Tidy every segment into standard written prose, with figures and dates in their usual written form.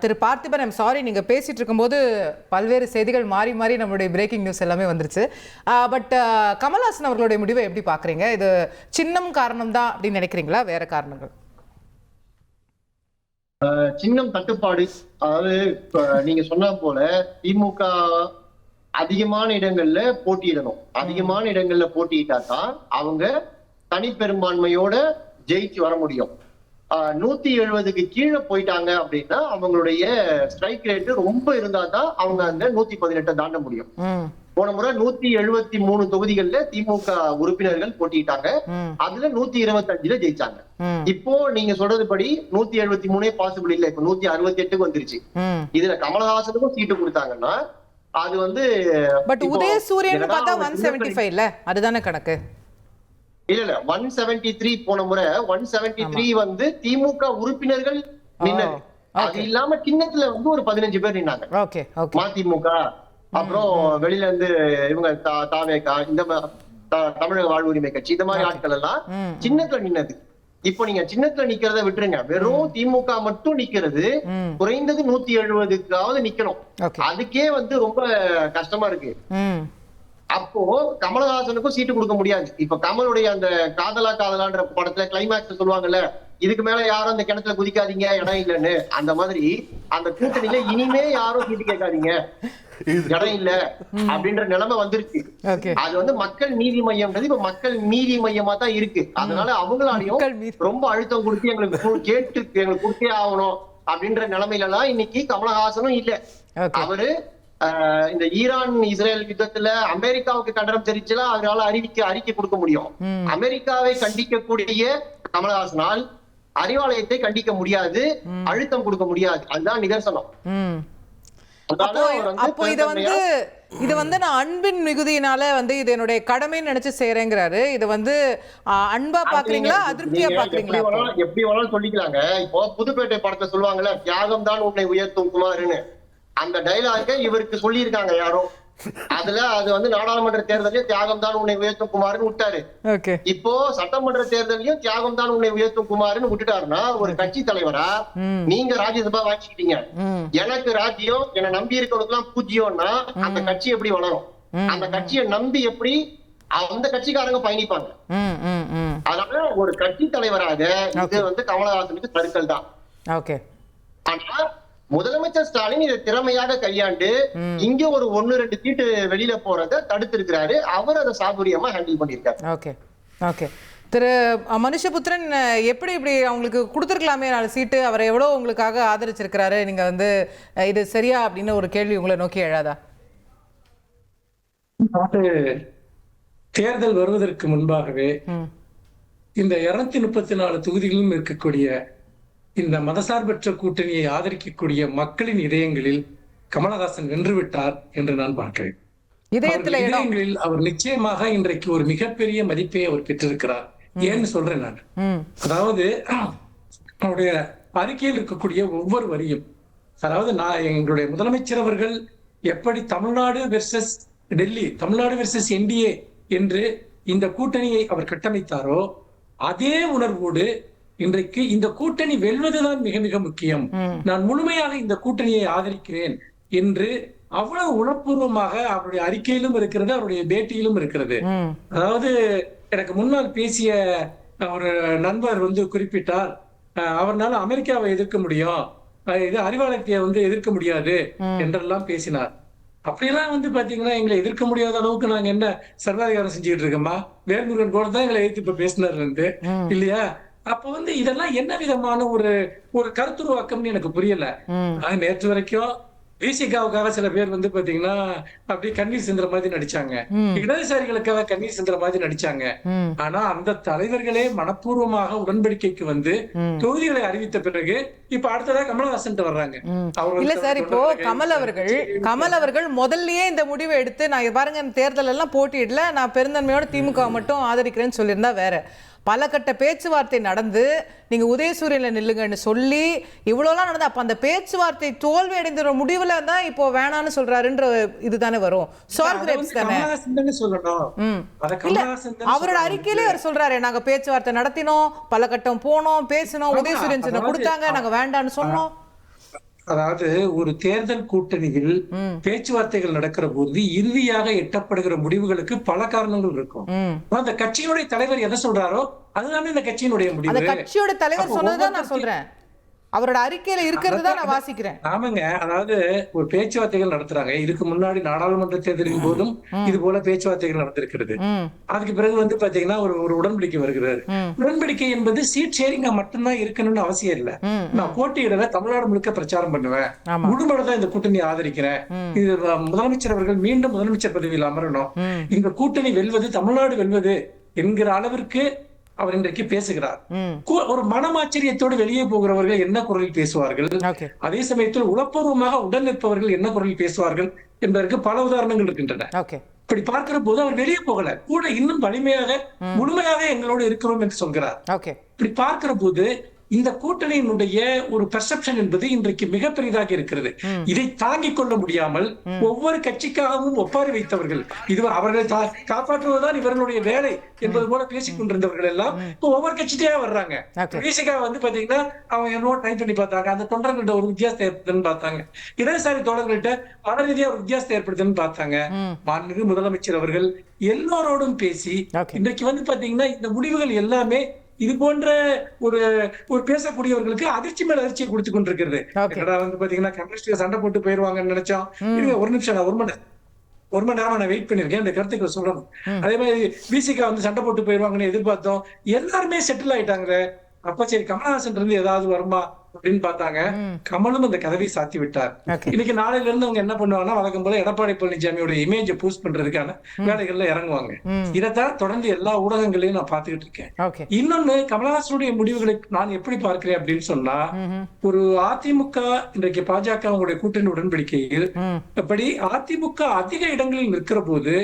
Thiru Parthiban, I'm sorry, நீங்க பேசிட்டு இருக்கும்போது பல்வேறு செய்திகள் மாறி மாறி நம்மளுடைய பிரேக்கிங் நியூஸ் எல்லாமே வந்துருச்சு. பட் கமல்ஹாசன் அவர்களுடைய முடிவை எப்படி பாக்குறீங்க? இது சின்னம் காரணம் தான் அப்படின்னு நினைக்கிறீங்களா, வேற காரணங்கள்? சின்னம் தட்டுப்பாடு. அதாவது நீங்க சொன்ன போல திமுக அதிகமான இடங்கள்ல போட்டியிடணும். அதிகமான இடங்கள்ல போட்டியிட்டா தான் அவங்க தனிப்பெரும்பான்மையோட ஜெயிச்சு வர முடியும். 170க்கு கீழே போயிட்டாங்க அப்படின்னா அவங்களுடைய ஸ்ட்ரைக் ரேட் ரொம்ப இருந்தா தான் அவங்க அந்த 118 தாண்ட முடியும். போன முறை 173 தொகுதிகள்ல திமுக உறுப்பினர்கள் போட்டிட்டாங்க. அதுல 125ல ஜெயிச்சாங்க. இப்போ நீங்க சொல்றதுபடி 173 பாசிபிள் இல்ல, இப்ப 168க்கு வந்துருச்சு. இதுல கமலஹாசனுக்கும் சீட்டு கொடுத்தாங்கன்னா அது வந்து பட் உதயசூரியன் பார்த்தா 175 இல்ல, அதுதானே கணக்கு? இல்ல 173 போன முறை 173 வந்து திமுக உறுப்பினர்கள் நின்னது. அது இல்லாம கிண்ணத்துல வந்து ஒரு 15 பேர் நின்னாங்க. மதிமுக, அப்புறம் வெளியில இருந்து இவங்க தாவேகா, இந்த தமிழக வாழ்வுரிமை கட்சி, இந்த மாதிரி ஆட்கள் எல்லாம் சின்னத்துல நின்னது. இப்போ நீங்க சின்னத்துல நிக்கிறத விட்டுருங்க, வெறும் திமுக மட்டும் நிக்கிறது குறைந்தது 170க்காவது நிக்கணும். அதுக்கே வந்து ரொம்ப கஷ்டமா இருக்கு. அப்போ கமலஹாசனுக்கும் சீட்டு கொடுக்க முடியாது. இப்ப கமலுடைய அந்த காதலா காதலான்ற படத்துல கிளைமேக்ஸ் சொல்லுவாங்கல்ல, இதுக்கு மேல யாரும் அந்த கிணத்துல குதிக்காதீங்க இடம் இல்லைன்னு, அந்த மாதிரி அந்த கூட்டணியில இனிமே யாரும் சீட்டு கேட்காதீங்க இடம் இல்ல அப்படின்ற நிலைமை வந்துருச்சு. அது வந்து மக்கள் நீதி மையம்ன்றது இப்ப மக்கள் நீதி மையமா தான் இருக்கு. அதனால அவங்களாலையும் ரொம்ப அழுத்தம் கொடுத்து எங்களுக்கு கேட்டு எங்களுக்கு கொடுத்தே ஆகணும் அப்படின்ற நிலைமையில எல்லாம் இன்னைக்கு கமலஹாசனும் இல்ல. அவரு இந்த ஈரான் இஸ்ரேல் யுத்தத்துல அமெரிக்காவுக்கு கண்டனம் தெரிவிச்சலாம் அதனால அறிக்கை கொடுக்க முடியும். அமெரிக்காவை கண்டிக்கக்கூடிய கமலஹாசனால் அறிவாலயத்தை கண்டிக்க முடியாது, அழுத்தம் கொடுக்க முடியாது. அதுதான் நிதர்சனம். அப்போ இது வந்து நான் அன்பின் மிகுதியினால வந்து இது என்னுடைய கடமைன்னு நினைச்சு செய்யறேங்கிறாரு. இது வந்து அன்பா பாக்குறீங்களா, அதிருப்தியா பாக்குறீங்களா? எப்படி வேணாலும் சொல்லிக்கலாங்க. இப்போ புதுப்பேட்டை படத்தை சொல்லுவாங்கல்ல, தியாகம் தான் உன்னை உயர்த்தும் குமார்னு, அந்த டைலாக இவருக்கு சொல்லி இருக்காங்க யாரோ. அதுல அது வந்து நாடாளுமன்ற தேர்தலையும் தியாகம் தான் உன்னை உயர்த்தும் குமார்னு விட்டாரு. இப்போ சட்டமன்ற தேர்தலையும் தியாகம் தான் உன்னை உயர்த்தும் குமார்னு விட்டுட்டாருன்னா ஒரு கட்சி தலைவரா நீங்க ராஜ்யசபா வாங்கிக்கிட்டீங்க, எனக்கு ராஜ்யம் என்னை நம்பி இருக்கவனுக்கு எல்லாம் பூஜ்யம்னா அந்த கட்சி எப்படி வளரும்? அந்த கட்சியை நம்பி எப்படி அந்த கட்சிக்காரங்க பயணிப்பாங்க? அதனால ஒரு கட்சி தலைவராக இது வந்து கமலஹாசனுக்கு சறுக்கல் தான். ஆனா முதலமைச்சர் ஸ்டாலின் இதை திறமையாக கையாண்டு இங்க ஒரு 1-2 சீட்டு வெளியில போறத தடுத்து இருக்கிறாரு. அவர் அதை சாதுரியமா ஹேண்டில் பண்ணிருக்காரு. திரு மனுஷபுத்திரன், எப்படி இப்படி அவங்களுக்கு கொடுத்துருக்கலாமே 4 சீட்டு, அவரை எவ்வளவு உங்களுக்காக ஆதரிச்சிருக்கிறாரு, நீங்க வந்து இது சரியா அப்படின்னு ஒரு கேள்வி உங்களை நோக்கி எழாதா? தேர்தல் வருவதற்கு முன்பாகவே இந்த 234 தொகுதிகளிலும் இருக்கக்கூடிய இந்த மதசார்பற்ற கூட்டணியை ஆதரிக்கக்கூடிய மக்களின் இதயங்களில் கமலஹாசன் வென்றுவிட்டார் என்று நான் பார்க்கிறேன். இதயங்களில் அவர் நிச்சயமாக இன்றைக்கு ஒரு மிகப்பெரிய மதிப்பை அவர் பெற்றிருக்கிறார். ஏன்னு சொல்றேன் நான், அதாவது அவருடைய அறிக்கையில் இருக்கக்கூடிய ஒவ்வொரு வரியும், அதாவது நான் எங்களுடைய முதலமைச்சர் அவர்கள் எப்படி Tamil Nadu versus Delhi, Tamil Nadu versus NDA என்று இந்த கூட்டணியை அவர் கட்டமைத்தாரோ அதே உணர்வோடு இன்றைக்கு இந்த கூட்டணி வெல்வதுதான் மிக மிக முக்கியம், நான் முழுமையாக இந்த கூட்டணியை ஆதரிக்கிறேன் என்று அவ்வளவு உணர்வுபூர்வமாக அவருடைய அறிக்கையிலும் இருக்கிறது, அவருடைய பேட்டியிலும் இருக்கிறது. அதாவது எனக்கு முன்னால் பேசிய ஒரு நண்பர் வந்து குறிப்பிட்டார், அவர்னால அமெரிக்காவை எதிர்க்க முடியும், இது அறிவாலயத்தை வந்து எதிர்க்க முடியாது என்றெல்லாம் பேசினார். அப்படியெல்லாம் வந்து பாத்தீங்கன்னா எங்களை எதிர்க்க முடியாத அளவுக்கு நாங்க என்ன சர்வாதிகாரம் செஞ்சுக்கிட்டு இருக்கோமா? வேல்முருகன் கூட தான் எங்களை எதிர்த்து இப்ப பேசினார் வந்து இல்லையா? அப்ப வந்து இதெல்லாம் என்ன விதமான ஒரு கருத்துருவாக்கம்னு எனக்கு புரியல. நேற்று வரைக்கும் விசிகாவுக்காக சில பேர் வந்து பாத்தீங்கன்னா அப்படி கண்ணீர் சிந்துற மாதிரி நடிச்சாங்க, இடதுசாரிகளுக்காக கண்ணீர் சிந்துற மாதிரி நடிச்சாங்க. ஆனா அந்த தலைவர்களே மனப்பூர்வமாக உடன்படிக்கைக்கு வந்து தொகுதிகளை அறிவித்த பிறகு இப்ப அடுத்ததா கமலஹாசன் வர்றாங்க. இல்ல சார், இப்போ கமல் அவர்கள் முதல்லயே இந்த முடிவை எடுத்து நான் பாருங்க தேர்தல் எல்லாம் போட்டியிடல, நான் பெருந்தன்மையோட திமுக மட்டும் ஆதரிக்கிறேன்னு சொல்லியிருந்தா வேற. பல கட்ட பேச்சுவார்த்தை நடந்து நீங்க உதயசூரியன்ல நில்லுங்கன்னு சொல்லி இவ்வளவுலாம் நடந்து, அப்ப அந்த பேச்சுவார்த்தை தோல்வி அடைந்த முடிவுல தான் இப்போ வேணான்னு சொல்றாருன்ற இதுதானே வரும். அவரோட அறிக்கையிலே அவர் சொல்றாரு, நாங்க பேச்சுவார்த்தை நடத்தினோம், பல கட்டம் போனோம், பேசினோம், உதயசூரியன் சின்னம் கொடுத்தாங்க, நாங்க வேண்டான்னு சொன்னோம். அதாவது ஒரு தேர்தல் கூட்டணியில் பேச்சுவார்த்தைகள் நடக்கிற போது இறுதியாக எட்டப்படுகிற முடிவுகளுக்கு பல காரணங்கள் இருக்கும். அந்த கட்சியுடைய தலைவர் எதை சொல்றாரோ அதுதானே இந்த கட்சியினுடைய முடிவு. கட்சியோட தலைவர் சொன்னதுதான் நான் சொல்றேன், அவரோட அறிக்கையில இருக்கிறது தான் நான் வாசிக்கிறேன். ஆமாங்க, அதாவது ஒரு பேச்சுவார்த்தைகள் நடத்துறாங்க. இதுக்கு முன்னாடி நாடாளுமன்ற தேர்தலின் போதும் இது போல பேச்சுவார்த்தைகள் நடந்திருக்கிறது. அதுக்கு பிறகு பாத்தீங்கன்னா ஒரு உடன்படிக்கை வருகிறது. உடன்படிக்கை என்பது சீட் ஷேரிங்கா மட்டும்தான் இருக்கணும்னு அவசியம் இல்ல. நான் போட்டியிடல, தமிழ்நாடு முழுக்க பிரச்சாரம் பண்ணுவேன், முழுமனதான் இந்த கூட்டணி ஆதரிக்கிறேன், இது முதலமைச்சர் அவர்கள் மீண்டும் முதலமைச்சர் பதவியில் அமரணும், இந்த கூட்டணி வெல்வது தமிழ்நாடு வெல்வது என்கிற அளவிற்கு அவர் இன்றைக்கு பேசுகிறார். ஒரு மனமாச்சரியத்தோடு வெளியே போகிறவர்கள் என்ன குரலில் பேசுவார்கள், அதே சமயத்தில் உளப்பூர்வமாக உடன் நிற்பவர்கள் என்ன குரலில் பேசுவார்கள் என்பதற்கு பல உதாரணங்கள் இருக்கின்றன. இப்படி பார்க்கிற போது அவர் வெளியே போகல, கூட இன்னும் வலிமையாக முழுமையாக எங்களோடு இருக்கிறோம் என்று சொல்கிறார். இப்படி பார்க்கிற போது இந்த கூட்டணியினுடைய ஒரு பெர்செப்ஷன் என்பது இன்றைக்கு மிகப்பெரிதாக இருக்கிறது. இதை தாங்கிக் கொள்ள முடியாமல் ஒவ்வொரு கட்சிக்காகவும் ஒப்பாரி வைத்தவர்கள், இது அவர்களை காப்பாற்றுவதுதான் இவர்களுடைய வேலை என்பது போல பேசிக் கொண்டிருந்தவர்கள் எல்லாம் இப்போ ஒவ்வொரு கட்சியா வர்றாங்க. பேசிக்கா பாத்தீங்கன்னா அவங்க என்னவோ ட்ரை பண்ணி பார்த்தாங்க, அந்த தொண்டர்கள்ட்ட ஒரு வித்தியாசத்தை ஏற்படுத்துன்னு பார்த்தாங்க, இடதுசாரி தோழர்கள்ட்ட மன ரீதியா ஒரு வித்தியாசத்தை ஏற்படுத்துன்னு பார்த்தாங்க. மாண்புமிகு முதலமைச்சர் அவர்கள் எல்லோரோடும் பேசி இன்றைக்கு பாத்தீங்கன்னா இந்த முடிவுகள் எல்லாமே இது போன்ற ஒரு பேசக்கூடியவர்களுக்கு அதிர்ச்சி மேல அதிர்ச்சியை கொடுத்து கொண்டிருக்கிறது. பாத்தீங்கன்னா கம்யூனிஸ்ட் சண்டை போட்டு போயிருவாங்கன்னு நினைச்சோம். ஒரு நிமிஷம், நான் ஒரு மணி நேரமா நான் வெயிட் பண்ணிருக்கேன், இந்த கருத்துக்களை சொல்லணும். அதே மாதிரி பிசிகா சண்டை போட்டு போயிருவாங்கன்னு எதிர்பார்த்தோம், எல்லாருமே செட்டில் ஆயிட்டாங்க. அப்ப சரி கமலஹாசன் இருந்து ஏதாவது வருமா அப்படின்னு பார்த்தாங்க, கமலும் அந்த கதவை சாத்தி விட்டார். இன்னைக்கு நாளையில இருந்து அவங்க என்ன பண்ணுவாங்கன்னா வழக்கம் போல எடப்பாடி பழனிசாமியோட இமேஜை பூஸ்ட் பண்றதுக்கான வேலைகள்ல இறங்குவாங்க. இதைத்தான் தொடர்ந்து எல்லா ஊடகங்களையும் நான் பார்த்துக்கிட்டு இருக்கேன். இன்னொன்னு, கமலஹாசனுடைய முடிவுகளை நான் எப்படி பார்க்கிறேன் அப்படின்னு சொன்னா, ஒரு அதிமுக இன்றைக்கு பாஜக கூட்டணி உடன்படிக்கையில் அப்படி அதிமுக அதிக இடங்களில் நிற்கிற போது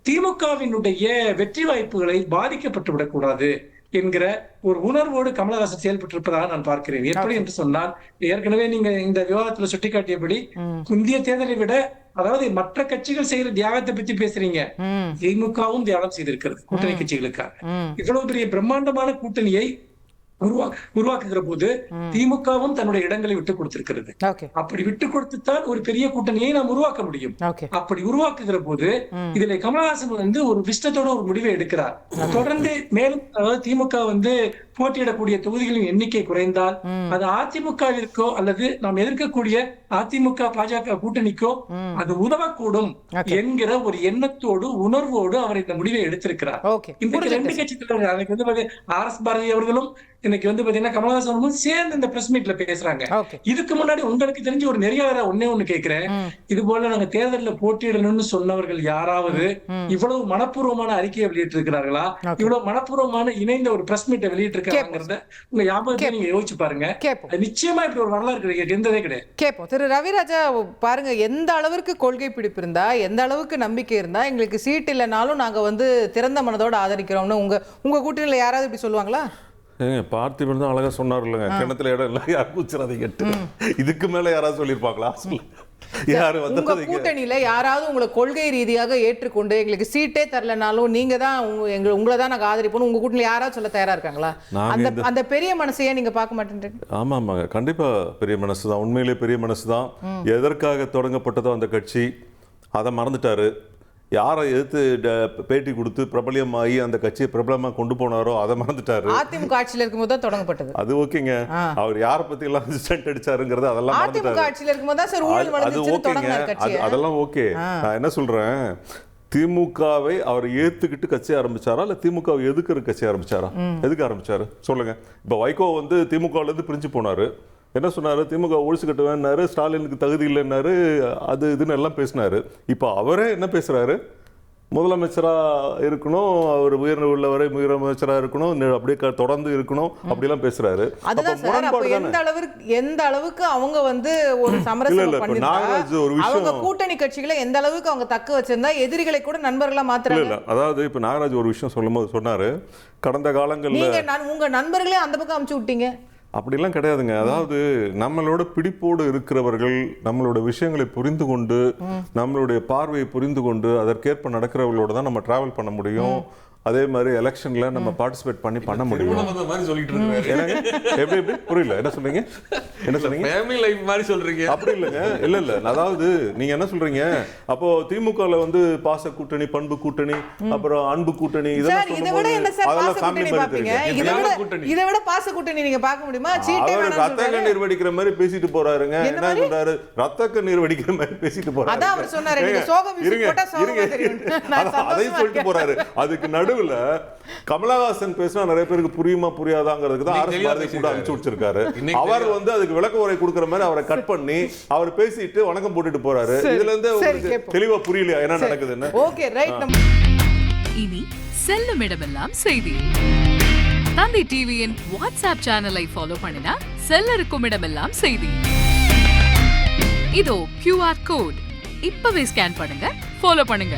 திமுகவினுடைய வெற்றி வாய்ப்புகளை பாதிக்கப்பட்டு விடக்கூடாது என்கிற ஒரு உணர்வோடு கமலஹாசன் செயல்பட்டிருப்பதாக நான் பார்க்கிறேன். எப்படி என்று சொன்னால், ஏற்கனவே நீங்க இந்த விவாதத்துல சுட்டிக்காட்டியபடி இந்திய தேர்தலை விட, அதாவது மற்ற கட்சிகள் செய்யற தியாகத்தை பத்தி பேசுறீங்க, திமுகவும் தியாகம் செய்திருக்கிறது கூட்டணி கட்சிகளுக்காக. இவ்வளவு பெரிய பிரம்மாண்டமான கூட்டணியை உருவாக்குகிற போது திமுகவும் தன்னுடைய இடங்களை விட்டு கொடுத்திருக்கிறது. அப்படி விட்டு கொடுத்துத்தான் ஒரு பெரிய கூட்டணியை நாம் உருவாக்க முடியும். அப்படி உருவாக்குகிற போது இதுல கமலஹாசன் ஒரு விஷ்டத்தோட ஒரு முடிவை எடுக்கிறார். தொடர்ந்து மேலும் அதாவது திமுக போட்டியிடக்கூடிய தொகுதிகளின் எண்ணிக்கை குறைந்தால் அது அதிமுகவிற்கோ அல்லது நாம் எதிர்க்கக்கூடிய அதிமுக பாஜக கூட்டணிக்கோ அது உதவக்கூடும் என்கிற ஒரு எண்ணத்தோடு உணர்வோடு அவர் இந்த முடிவை எடுத்திருக்கிறார். இந்த ரெண்டு கட்சி தலைவர்கள் RS பாரதி அவர்களும் இன்னைக்கு பாத்தீங்கன்னா கமலஹாசனும் சேர்ந்து இந்த பிரஸ் மீட்ல பேசுறாங்க. இதுக்கு முன்னாடி உங்களுக்கு தெரிஞ்ச ஒரு நெறியாளரா ஒண்ணு கேட்கிறேன், இது போல நாங்க தேர்தலில் போட்டியிடணும்னு சொன்னவர்கள் யாராவது இவ்வளவு மனப்பூர்வமான அறிக்கையை வெளியிட்டு இருக்கிறார்களா, இவ்வளவு மனப்பூர்வமான இணைந்த ஒரு பிரஸ் மீட்டை வெளியிட்டு இருக்காங்கிறத உங்க ஞாபகத்தை நீங்க யோசிச்சு பாருங்க. நிச்சயமா இப்படி ஒரு வரலாறு கிடையாது, எந்ததே கிடையாது. கேட்போம். திரு ரவிராஜா, பாருங்க, எந்த அளவிற்கு கொள்கை பிடிப்பு இருந்தா, எந்த அளவுக்கு நம்பிக்கை இருந்தா எங்களுக்கு சீட் இல்லைனாலும் நாங்க திறந்த மனதோட ஆதரிக்கிறோம்னு உங்க கூட்டணியில யாராவது இப்படி சொல்லுவாங்களா? பார்த்திபன் தான் அழகா சொன்னார் இல்லைங்க, கிணத்துல இடம் இல்லை யார் கூச்சராதை கேட்டு, இதுக்கு மேல யாராவது சொல்லியிருப்பாங்களா? உங்க கூட்டணியில யாராவது உங்களை கொள்கை ரீதியாக ஏற்றுக்கொண்டு எங்களுக்கு சீட்டே தரலனாலும் நீங்க தான் உங்களை தான் நாங்க ஆதரிப்போம் உங்க கூட்டணியில யாராவது சொல்ல தயாரா இருக்காங்களா? அந்த பெரிய மனசையே நீங்க பார்க்க மாட்டேன்றீங்க? ஆமாங்க, கண்டிப்பா பெரிய மனசு தான், உண்மையிலேயே பெரிய மனசு தான். எதற்காக தொடங்கப்பட்டதோ அந்த கட்சி அதை மறந்துட்டாரு. யாரை எதிர்த்து பேட்டி கொடுத்து பிரபலியமாகி அந்த கட்சியை பிரபலமா கொண்டு போனாரோ அதை மறந்துட்டாரு. அதிமுக ஆட்சியில் இருக்கும்போது தான் தொடங்கப்பட்டது. அது ஓகேங்க, அவர் யாரை பத்தி எல்லாம் ஸ்டண்ட் அடிச்சாருங்கிறது அதெல்லாம் அதிமுக ஆட்சியில் இருக்கும்போது தான் சார் ஊழல் வளர்ந்துச்சு தொடங்கினார் கட்சி. அதெல்லாம் ஓகே. நான் என்ன சொல்றேன், திமுகவை அவர் ஏத்துக்கிட்டு கட்சி ஆரம்பிச்சாரா இல்ல திமுகவை எதுக்குற கட்சி ஆரம்பிச்சாரா? எதுக்கு ஆரம்பிச்சாரு சொல்லுங்க. இப்ப வைகோ திமுகல இருந்து பிரிஞ்சு போனாரு, என்ன சொன்னாரு, திமுக ஒழிச்சு கட்டுவேன்னாரு, ஸ்டாலினுக்கு தகுதி இல்லைன்னாரு, அது இதுன்னு எல்லாம் பேசினாரு. இப்போ அவரே என்ன பேசுறாரு, முதலமைச்சரா இருக்கணும், அவர் உயர்ந்த உள்ளவரை முதலமைச்சரா இருக்கணும், அப்படியே தொடர்ந்து இருக்கணும், அப்படிலாம் பேசுறாரு. எந்த அளவுக்கு அவங்க ஒரு சமரசம் பண்ணிருந்தா, அவங்க கூட்டணி கட்சிகளை எந்த அளவுக்கு அவங்க தக்க வச்சிருந்தா எதிரிகளை கூட நண்பர்களா மாத்துறாங்க. அதாவது இப்ப நாகராஜ் ஒரு விஷயம் சொல்லும்போது சொன்னாரு, கடந்த காலங்கள்ல உங்க நண்பர்களே அந்த பக்கம் அமுச்சு விட்டீங்க. அப்படிலாம் கிடையாதுங்க. அதாவது நம்மளோட பிடிப்போடு இருக்கிறவர்கள், நம்மளோட விஷயங்களை புரிந்து கொண்டு, நம்மளுடைய பார்வையை புரிந்து கொண்டு அதற்கேற்ப நடக்கிறவர்களோட தான் நம்ம டிராவல் பண்ண முடியும். அதே மாதிரி எலெக்ஷன்ல நம்ம பார்ட்டிசிபேட் பண்ண முடியும். அந்த மாதிரி சொல்லிட்டு இருக்காரு. என்னங்க எப்படி புரியல, என்ன சொல்றீங்க, என்ன சொன்னீங்க? ஃபேமிலி லைஃப் மாதிரி சொல்றீங்க. அப்படி இல்லைங்க, இல்ல அதாவது நீங்க என்ன சொல்றீங்க, அப்போ திமுகல வந்து பாச கூட்டணி, பண்பு கூட்டணி, அப்புறம் அன்பு கூட்டணி, சார் இதை விட என்ன சார் பாச அதெல்லாம் கூட்டணி ஃபேமிலி பாப்பீங்க? மாதிரி இதை விட பாச கூட்டணி நீங்க பார்க்க முடியுமா? சீட்டே அவர் வேணாம்னு ரத்த சொல்றாரு. கண்ணீர் வடிக்கிற மாதிரி பேசிட்டு போறாருங்க. என்ன என்ன சொல்றாரு, ரத்த கண்ணீர் வடிக்கிற மாதிரி பேசிட்டு போறாரு. அதான் அவர் சொன்னாரு, நீங்க சோக மியூசிக் போட்டா சோகமா தெரியும். நான் அதையும் சொல்லிட்டு போறாரு. அதுக்கு நடுவுல கமலஹாசன் பேசினா நிறைய பேருக்கு புரியுமா புரியாதாங்கிறதுக்கு தான் அரசு பாரதி கூட அனுப்பிச்சு வச்சிருக்காரு. அவர் வந்து அதுக்கு விளக்க உரை கொடுக்கிற மாதிரி அவரை கட் பண்ணி அவர் பேசிட்டு வணக்கம் போட்டுட்டு போறாரு. இதுல இருந்து உங்களுக்கு தெளிவா புரியலையா என்ன நடக்குதுன்னு? Okay right. இனி செல்லும் இடமெல்லாம் செய்தி. தந்தி டிவியின் வாட்ஸ்அப் சேனலை ஃபாலோ பண்ணினா செல்ல இருக்கும் இடமெல்லாம் செய்தி. இதோ QR கோட் இப்பவே ஸ்கேன் பண்ணுங்க, ஃபாலோ பண்ணுங்க.